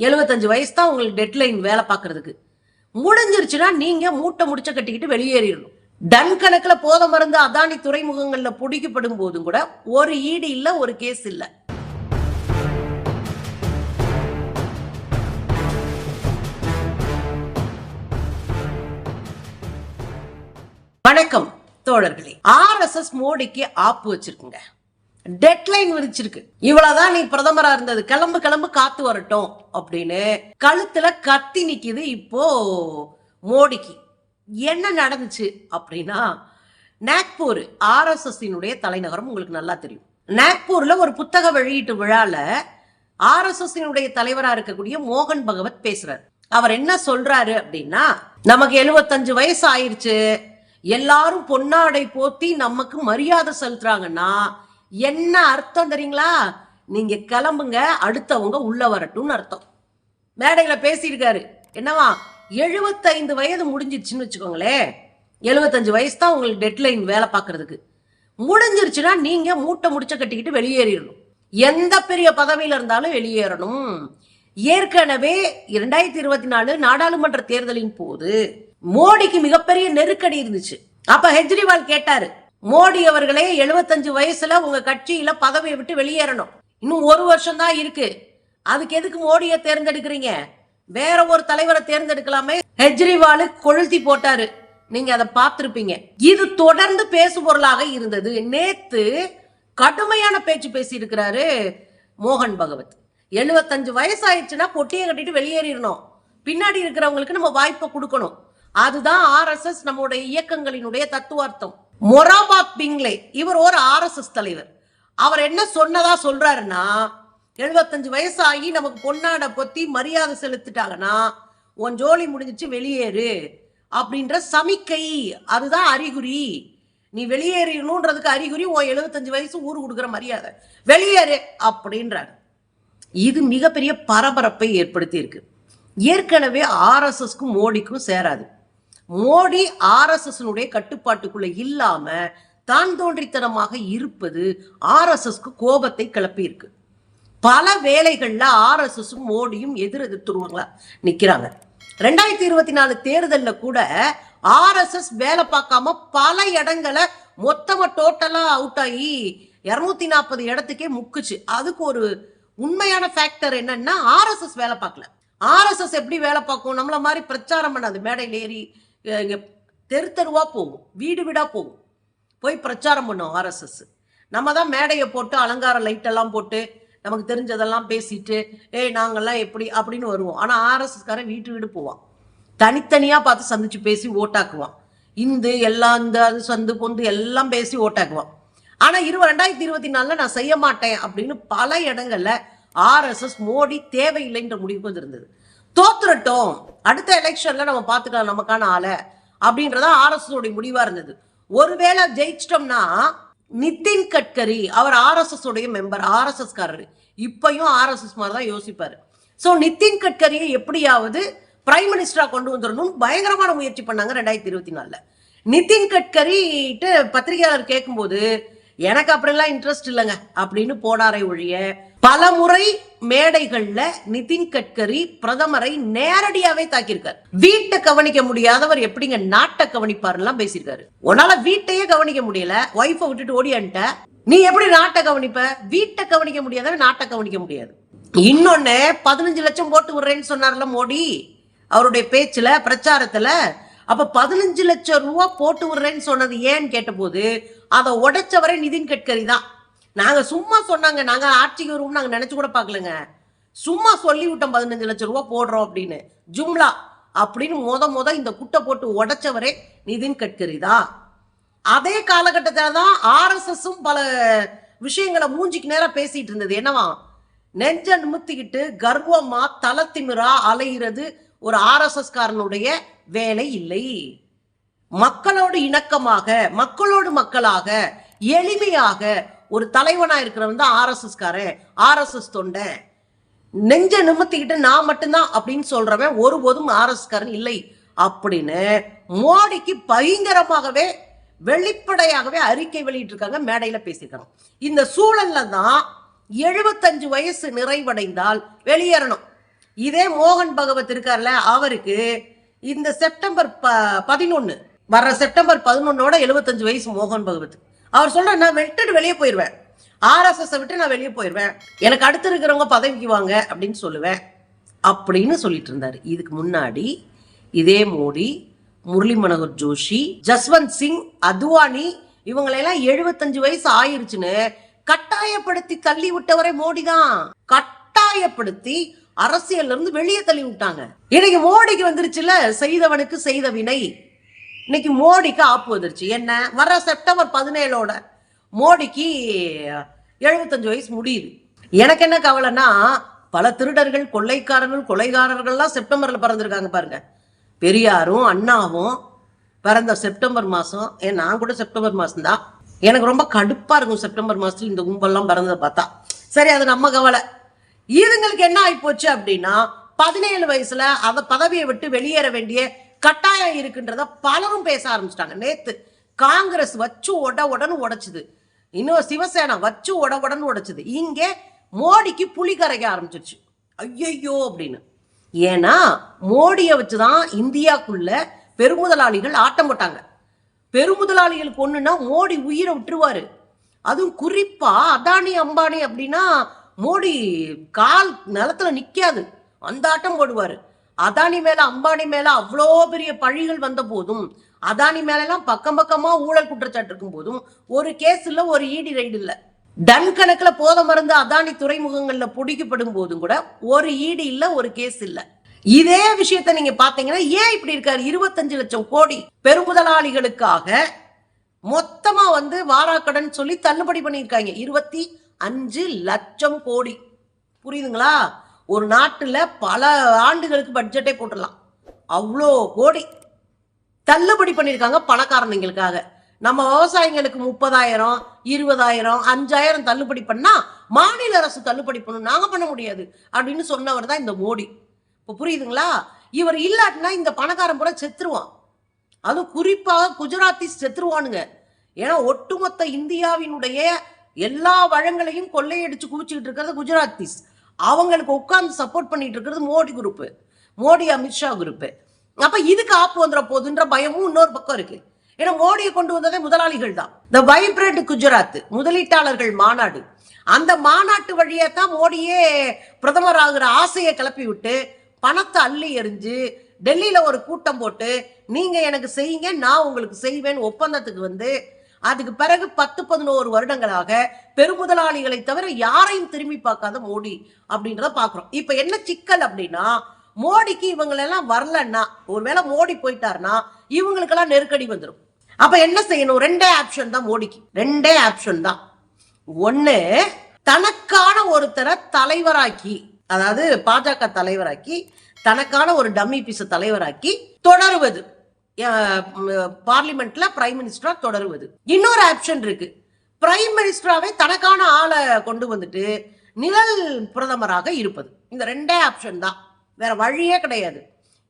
75 வயசு தான் உங்களுக்கு டெட்லைன் வேலை பார்க்கறதுக்கு. முடிஞ்சிருச்சுன்னா நீங்க மூட்டை முடிச்ச கட்டிக்கிட்டு வெளியேறிடணும். டன் கணக்குல போத மருந்து அதானி துறைமுகங்கள்ல பிடிக்கப்படும் போதும் கூட ஒரு ஈடு இல்ல, ஒரு கேஸ் இல்ல. வணக்கம் தோழர்களே. RSS மோடிக்கு ஆப்பு வச்சிருக்குங்க, டெட்லைன் விரிச்சிருக்கு. இவ்வளவுதான் நீ பிரதமரா இருந்தது, கிளம்பு கிளம்பு காத்து வரட்டும் அப்படின்னு கழுத்துல கத்தி நிக்குது. இப்போ மோடிக்கு என்ன நடந்துச்சு அப்படின்னா, நாக்பூர் RSS தலைநகரம் உங்களுக்கு நல்லா தெரியும். நாக்பூர்ல ஒரு புத்தக வெளியீட்டு விழால RSS தலைவரா இருக்கக்கூடிய மோகன் பகவத் பேசுறாரு. அவர் என்ன சொல்றாரு அப்படின்னா, நமக்கு 75 வயசு ஆயிருச்சு, எல்லாரும் பொன்னாடை போத்தி நமக்கு மரியாதை செலுத்துறாங்கன்னா என்ன அர்த்தம் தெரியுங்களா? நீங்க கிளம்புங்க, அடுத்தவங்க உள்ள வரட்டும்னு அர்த்தம். மேடையில பேசியிருக்காரு. என்னவா, 75 வயது முடிஞ்சிருச்சுன்னு வச்சுக்கோங்களேன், 75 வயசு தான் உங்களுக்கு டெட்லைன் வேலை பார்க்கறதுக்கு. முடிஞ்சிருச்சுன்னா நீங்க மூட்டை முடிச்ச கட்டிக்கிட்டு வெளியேறிடணும். எந்த பெரிய பதவியில இருந்தாலும் வெளியேறணும். ஏற்கனவே 2024 நாடாளுமன்ற தேர்தலின் போது மோடிக்கு மிகப்பெரிய நெருக்கடி இருந்துச்சு. அப்ப கெஜ்ரிவால் கேட்டாரு, மோடி அவர்களே 75 வயசுல உங்க கட்சியில பதவியை விட்டு வெளியேறணும், இன்னும் 1 வருஷம் தான் இருக்கு, அதுக்கு எதுக்கு மோடியை தேர்ந்தெடுக்கிறீங்க, வேற ஒரு தலைவரை தேர்ந்தெடுக்கலாமே. கெஜ்ரிவால் கொளுத்தி போட்டாரு, நீங்க அதை பார்த்திருப்பீங்க. இது தொடர்ந்து பேசு பொருளாக இருந்தது. நேத்து கடுமையான பேச்சு பேசி இருக்கிறாரு மோகன் பகவத். 75 வயசு ஆயிடுச்சுன்னா பொட்டியை கட்டிட்டு வெளியேறிடணும், பின்னாடி இருக்கிறவங்களுக்கு நம்ம வாய்ப்பை கொடுக்கணும். அதுதான் RSS நம்முடைய இயக்கங்களினுடைய தத்துவார்த்தம். மொராபாத் பிங்லே இவர் ஒரு RSS தலைவர். அவர் என்ன சொன்னதா சொல்றாருன்னா, 75 வயசு ஆகி நமக்கு பொன்னாட பொத்தி மரியாதை செலுத்திட்டாங்கன்னா உன் ஜோலி முடிஞ்சிச்சு, வெளியேறு அப்படின்ற சமிக்கை, அதுதான் அறிகுறி. நீ வெளியேறணுன்றதுக்கு அறிகுறி உன் 75 வயசு ஊரு கொடுக்குற மரியாதை, வெளியேறு அப்படின்றாரு. இது மிகப்பெரிய பரபரப்பை ஏற்படுத்தி இருக்கு. ஏற்கனவே RSSக்கும் மோடிக்கும் சேராது. மோடி RSS கட்டுப்பாட்டுக்குள்ள இல்லாம தான் தோன்றித்தனமாக இருப்பது RSSக்கு கோபத்தை கிளப்பி இருக்கு. பல வேளைகள்ல RSSம் மோடியும் எதிர்த்துருவாங்களா நிக்கிறாங்க. 2024 தேர்தல்ல கூட RSS வேலை பார்க்காம பல இடங்களை மொத்தமா டோட்டலா அவுட் ஆகி 240 இடத்துக்கே முக்குச்சு. அதுக்கு ஒரு உண்மையான ஃபேக்டர் என்னன்னா, RSS வேலை பார்க்கல. RSS எப்படி வேலை பார்க்கும், நம்மள மாதிரி பிரச்சாரம் பண்ணாது. மேடையில் ஏறி இங்க தெரு தெருவா போகும், வீடு வீடா போகும், போய் பிரச்சாரம் பண்ணும் RSS. நம்ம தான் மேடையை போட்டு அலங்கார லைட் எல்லாம் போட்டு நமக்கு தெரிஞ்சதெல்லாம் பேசிட்டு நாங்கெல்லாம் எப்படி அப்படின்னு வருவோம். ஆனா RSSகாரன் வீட்டு வீடு போவான், தனித்தனியா பார்த்து சந்திச்சு பேசி ஓட்டாக்குவான். எல்லாம் இந்த அது சந்து பொந்து எல்லாம் பேசி ஓட்டாக்குவான். ஆனா 2024 நான் செய்ய மாட்டேன் அப்படின்னு பல இடங்கள்ல RSS மோடி தேவையில்லைன்ற முடிவுக்கு வந்திருந்தது. தோத்துறட்டும், அடுத்த எலெக்ஷன்ல நம்ம பார்த்துக்கலாம் நமக்கான ஆளை அப்படின்றதா RSS முடிவா இருந்தது. ஒருவேளை ஜெயிச்சிட்டோம்னா நிதின் கட்கரி, அவர் RSS மெம்பர், RSS காரரு, இப்பயும் RSS மாதிரி தான் யோசிப்பாரு. சோ நிதின் கட்கரியை எப்படியாவது பிரைம் மினிஸ்டரா கொண்டு வந்துடணும் பயங்கரமான முயற்சி பண்ணாங்க 2024. நிதின் கட்கரி பத்திரிகையாளர் கேட்கும்போது எனக்கு அப்படிலாம் இன்ட்ரெஸ்ட் இல்லைங்க அப்படின்னு போனாரை ஒழிய, பல முறை மேடைகள்ல நிதின் கட்கரி பிரதமரை நேரடியாவே தாக்கியிருக்காரு. வீட்டை கவனிக்க முடியாதவர் எப்படிங்க நாட்டை கவனிப்பாருலாம் பேசியிருக்காரு. உன்னால வீட்டையே கவனிக்க முடியல, ஒய்ஃபை விட்டுட்டு ஓடியான்ட்ட, நீ எப்படி நாட்டை கவனிப்ப? வீட்டை கவனிக்க முடியாதவன் நாட்டை கவனிக்க முடியாது. இன்னொன்னு, 15 லட்சம் போட்டு விடுறேன்னு சொன்னார்ல மோடி அவருடைய பேச்சுல பிரச்சாரத்துல. அப்ப 15 லட்சம் ரூபாய் போட்டு விடுறேன்னு சொன்னது ஏன்னு கேட்ட போது அதை உடைச்சவரை நிதின் கட்கரி தான். நாங்க சும்மா சொன்னாங்க, நாங்க ஆட்சிக்கு வருவோம் நாங்க நினைச்சு கூட பாக்கலங்க, சும்மா சொல்லி விட்டோம் 15 லட்சம் ரூபாய் போடுறோம் அப்படின்னு, ஜும்லா அப்படின்னு முத இந்த குட்டை போட்டு உடைச்சவரே நிதின் கட்கரி தான். அதே காலகட்டத்துல தான் RSSம் பல விஷயங்களை மூஞ்சிக்கு நேரம் பேசிட்டு இருந்தது. என்னவா, நெஞ்ச நிமித்திக்கிட்டு கர்வமா தலத்திமிரா அலைகிறது ஒரு RSS காரனுடைய வேலை இல்லை. மக்களோடு இணக்கமாக, மக்களோடு மக்களாக, எளிமையாக ஒரு தலைவனா இருக்கிறவன் தான் RSS காரன், RSS தொண்டை. நெஞ்ச நிமித்திக்கிட்டு நான் மட்டும்தான் அப்படின்னு சொல்றவன் ஒருபோதும் RSS காரன் இல்லை அப்படின்னு மோடிக்கு பயங்கரமாகவே வெளிப்படையாகவே அறிக்கை வெளியிட்டு இருக்காங்க, மேடையில பேசியிருக்காங்க. இந்த சூழல்ல தான் 75 வயசு நிறைவடைந்தால் வெளியேறணும். இதே மோகன் பகவத் இருக்கார்ல, அவருக்கு இந்த செப்டம்பர் 11 வர்ற செப்டம்பர் 11ஓட 75 வயசு மோகன் பகவத். அவர் சொல்ற, நான் விட்டுட்டு வெளியே போயிடுவேன், RSS விட்டு நான் வெளியே போயிடுவேன், எனக்கு அடுத்து இருக்கிறவங்க பதவிக்கு வாங்க அப்படின்னு சொல்லுவேன் அப்படின்னு சொல்லிட்டு இருந்தாரு. இதுக்கு முன்னாடி இதே மோடி, முரளி மனோகர் ஜோஷி, ஜஸ்வந்த் சிங், அத்வானி இவங்களெல்லாம் 75 வயசு ஆயிருச்சுன்னு கட்டாயப்படுத்தி தள்ளி விட்டவரை மோடி தான். கட்டாயப்படுத்தி அரசியல்ல இருந்து வெளியே தள்ளி விட்டாங்க. இன்னைக்கு மோடிக்கு வந்துருச்சுல, செய்தவனுக்கு செய்த வினை. இன்னைக்கு மோடிக்கு ஆப்பு வந்துருச்சு. என்ன, வர செப்டம்பர் 17ஓட மோடிக்கு 75 வயசு முடியுது. எனக்கு என்ன கவலைன்னா, பல திருடர்கள், கொள்ளைக்காரர்கள், கொலைகாரர்கள்லாம் செப்டம்பர்ல பிறந்திருக்காங்க பாருங்க. பெரியாரும் அண்ணாவும் பிறந்த செப்டம்பர் மாசம். நான் கூட செப்டம்பர் மாசம் தான். எனக்கு ரொம்ப கடுப்பா இருக்கும் செப்டம்பர் மாசத்துல இந்த கும்பல்லாம் பிறந்ததை பார்த்தா. சரி, அது நம்ம கவலை. இதுங்களுக்கு என்ன ஆகி போச்சு அப்படின்னா, 17 வயசுல அத பதவியை விட்டு வெளியேற வேண்டிய கட்டாயம் இருக்குன்றத பலரும் பேச ஆரம்பிச்சிட்டாங்க. நேத்து காங்கிரஸ் வச்சு உடன்னு உடைச்சுது, இன்னும் சிவசேனா வச்சு உடன்னு உடைச்சுது. இங்க மோடிக்கு புலி கரைக்க ஆரம்பிச்சிருச்சு. ஐயோ அப்படின்னு. ஏன்னா மோடியை வச்சுதான் இந்தியாக்குள்ள பெருமுதலாளிகள் ஆட்டம் போட்டாங்க. பெருமுதலாளிகளுக்கு ஒண்ணுன்னா மோடி உயிரை விட்டுருவாரு. அதுவும் குறிப்பா அதானி அம்பானி அப்படின்னா மோடி கால் நிலத்துல நிக்காது, அந்த ஆட்டம் போடுவாரு. அதானி மேல அம்பானி மேல அவ்வளோ பெரிய பழிகள் வந்த போதும், அதானி மேல எல்லாம் பக்கம் பக்கமா ஊழல் குற்றச்சாட்டு இருக்கும் போதும் ஒரு கேஸ் இல்ல, ஒரு ஈடி ரைடு இல்ல. டன் கணக்குல போத மருந்து அதானி துறைமுகங்கள்ல பிடிக்கப்படும் போதும் கூட ஒரு ஈடு இல்ல, ஒரு கேஸ் இல்ல. இதே விஷயத்த நீங்க பாத்தீங்கன்னா ஏன் இப்படி இருக்காரு? 25 லட்சம் கோடி பெருமுதலாளிகளுக்காக மொத்தமா வாராக்கடன் சொல்லி தள்ளுபடி பண்ணியிருக்காங்க. 25 லட்சம் கோடி. புரியுதுங்களா? ஒரு நாட்டுல பல ஆண்டுகளுக்கு பட்ஜெட்டே போட்டுடலாம், அவ்வளோ கோடி தள்ளுபடி பண்ணியிருக்காங்க பணக்காரங்களுக்காக. நம்ம விவசாயிகளுக்கு 30,000, 20,000, 5,000 தள்ளுபடி பண்ணா மாநில அரசு தள்ளுபடி பண்ணும், நாங்க பண்ண முடியாது அப்படின்னு சொன்னவர் தான் இந்த மோடி. இப்போ புரியுதுங்களா? இவர் இல்லாட்டினா இந்த பணக்காரன் பூரா செத்துருவான். அதுவும் குறிப்பாக குஜராத்திஸ் செத்துருவானுங்க. ஏன்னா ஒட்டுமொத்த இந்தியாவினுடைய எல்லா வளங்களையும் கொள்ளையடிச்சு குவிச்சுக்கிட்டு இருக்கிறது குஜராத்திஸ். அவங்களுக்கு உட்கார்ந்து சப்போர்ட் பண்ணிட்டு இருக்கிறது மோடி குரூப், மோடி அமித்ஷா குரூப். அப்ப இதுக்கு ஆப்பு வந்துட போகுதுன்ற பயமும் இன்னொரு பக்கம் இருக்கு. ஏன்னா மோடியை கொண்டு வந்ததே முதலாளிகள் தான். த வைப்ரண்ட் குஜராத் முதலீட்டாளர்கள் மாநாடு, அந்த மாநாட்டு வழியே தான் மோடியே பிரதமர் ஆகிற ஆசையை கிளப்பி விட்டு பணத்தை அள்ளி எறிஞ்சு டெல்லியில ஒரு கூட்டம் போட்டு நீங்க எனக்கு செய்யுங்க, நான் உங்களுக்கு செய்வேன் ஒப்பந்தத்துக்கு அதுக்கு பிறகு 10-11 வருடங்களாக பெருமுதலாளிகளை தவிர யாரையும் திரும்பி பார்க்காத மோடி அப்படின்றத பாக்குறோம். இப்ப என்ன சிக்கல் அப்படின்னா, மோடிக்கு இவங்களெல்லாம் வரலன்னா, ஒருவேளை மோடி போயிட்டாருன்னா இவங்களுக்கெல்லாம் நெருக்கடி வந்துடும். அப்ப என்ன செய்யணும்? ரெண்டே ஆப்ஷன் தான் மோடிக்கு, ரெண்டே ஆப்ஷன் தான். ஒண்ணு, தனக்கான ஒருத்தரை தலைவராக்கி, அதாவது பாஜக தலைவராக்கி தனக்கான ஒரு டம்மி பீஸ தலைவராக்கி தொடருவது, பார்லிமெண்ட்ல பிரைம் மினிஸ்டரா தொடருவது. இன்னொரு ஆப்ஷன் இருக்கு, பிரைம் மினிஸ்டராவே தனக்கான ஆளை கொண்டு வந்துட்டு நிழல் பிரதமராக இருப்பது. இந்த ரெண்டே ஆப்ஷன் தான், வேற வழியே கிடையாது.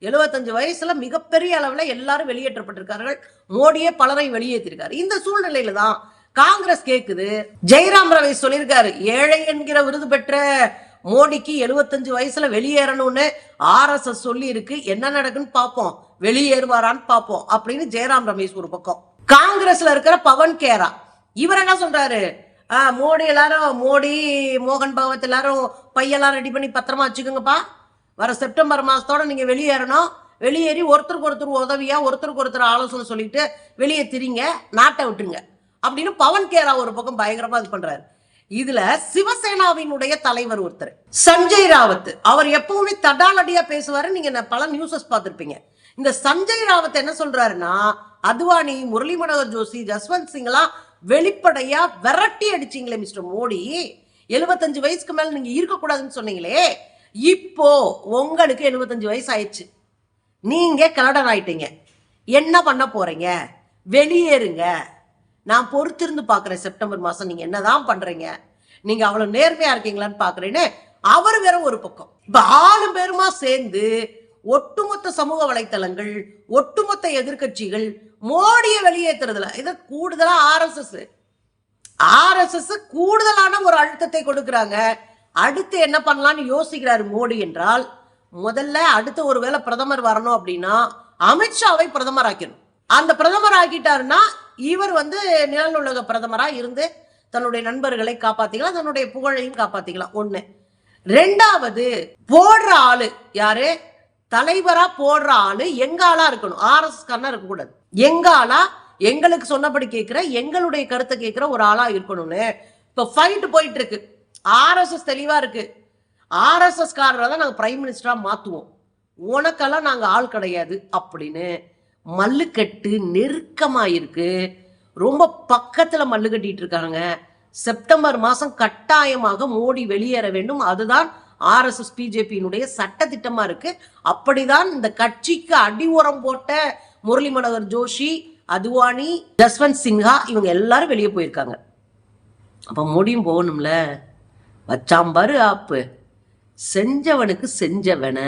75 வயசுல மிகப்பெரிய அளவுல எல்லாரும் வெளியேற்றப்பட்டிருக்கார்கள். மோடியே பலரை வெளியேற்றிருக்காரு. இந்த சூழ்நிலையில தான் காங்கிரஸ் கேக்குது. ஜெயராம் ரமேஷ் சொல்லியிருக்காரு, ஏழை என்கிற விருது பெற்ற மோடிக்கு 75 வயசுல வெளியேறணும்னு RSS சொல்லி இருக்கு. என்ன நடக்குன்னு பாப்போம், வெளியேறுவாரான்னு பாப்போம் அப்படின்னு ஜெயராம் ரமேஷ் ஒரு பக்கம். காங்கிரஸ்ல இருக்கிற பவன் கேரா இவர் என்ன சொல்றாரு? மோடி எல்லாரும், மோடி மோகன் பகவத் எல்லாரும் பையெல்லாம் ரெடி பண்ணி பத்திரமா வச்சுக்கோங்கப்பா, வர செப்டம்பர் மாசத்தோட நீங்க வெளியேறணும், வெளியேறி ஒருத்தருக்கு ஒருத்தர் உதவியா ஒருத்தருக்கு ஒருத்தர் ஆலோசனை சொல்லிட்டு வெளியே திரிங்க, நாட்டை விட்டுருங்க அப்படின்னு பவன் கேரா ஒரு பக்கம் பயங்கரமா இது பண்றாரு. இதுல சிவசேனாவினுடைய தலைவர் ஒருத்தர் சஞ்சய் ராவத், அவர் எப்பவுமே தடாலடியா பேசுவாரு. நீங்க பல நியூஸஸ் பார்த்திருப்பீங்க. இந்த சஞ்சய் ராவத் என்ன சொல்றாருன்னா, அத்வானி, முரளி மனோகர் ஜோஷி, ஜஸ்வந்த் சிங் எல்லாம் வெளிப்படையா விரட்டி அடிச்சீங்களே மிஸ்டர் மோடி, 75 வயசுக்கு மேல நீங்க இருக்கக்கூடாதுன்னு சொன்னீங்களே, இப்போ உங்களுக்கு 75 வயசு ஆயிடுச்சு, நீங்க கலடன் ஆயிட்டீங்க, என்ன பண்ண போறீங்க? வெளியேறுங்க, நான் பொறுத்திருந்து பாக்குறேன் செப்டம்பர் மாசம் நீங்க என்னதான் பண்றீங்க, நீங்க அவ்வளவு நேர்மையா இருக்கீங்களான்னு பாக்குறேன்னு அவர் வேற ஒரு பக்கம். இப்ப 6 பேருமா சேர்ந்து ஒட்டுமொத்த சமூக வலைத்தளங்கள், ஒட்டுமொத்த எதிர்கட்சிகள் மோடியை வெளியேற்றுறதுல இத கூடுதலா ஆர்எஸ்எஸ் கூடுதலான ஒரு அழுத்தத்தை கொடுக்கிறாங்க. அடுத்து என்ன பண்ணலாம்னு யோசிக்கிறாரு மோடி என்றால், முதல்ல அடுத்த ஒருவேளை பிரதமர் வரணும் அப்படின்னா அமித்ஷாவை பிரதமர் ஆக்கணும். அந்த பிரதமர் ஆக்கிட்டாருன்னா இவர் நிழலுலக பிரதமரா இருந்து தன்னுடைய நண்பர்களை காப்பாத்திக்கலாம், தன்னுடைய புகழையும் காப்பாத்திக்கலாம். ஒண்ணு. ரெண்டாவது, போடுற ஆளு யாரு, தலைவரா போடுற ஆளு எங்க ஆளா இருக்கணும், RSS காரனா இருக்க கூடாது. எங்க ஆளா, எங்களுக்கு சொன்னபடி கேட்கிற, எங்களுடைய கருத்தை கேட்கிற ஒரு ஆளா இருக்கணும்னு இப்ப ஃபைட் போயிட்டு இருக்கு. RSS தெளிவா இருக்கு, RSS காரரை தான் நாங்க பிரைம் மினிஸ்டரா மாத்துவோம், உனக்கெல்லாம் நாங்க ஆள் கிடையாது அப்படின்னு மல்லுக்கட்டு நெருக்கமா இருக்கு. ரொம்ப பக்கத்துல மல்லு கட்டிட்டு இருக்காங்க. செப்டம்பர் மாசம் கட்டாயமாக மோடி வெளியேற வேண்டும், அதுதான் RSS பிஜேபியினுடைய சட்ட திட்டமா இருக்கு. அப்படிதான் இந்த கட்சிக்கு அடி உரம் போட்ட முரளி மனோகர் ஜோஷி, அத்வானி, ஜஸ்வந்த் சின்ஹா இவங்க எல்லாரும் வெளியே போயிருக்காங்க. அப்ப மோடியும் போகணும்ல. வச்சாம்பாரு ஆப்பு, செஞ்சவனுக்கு செஞ்சவன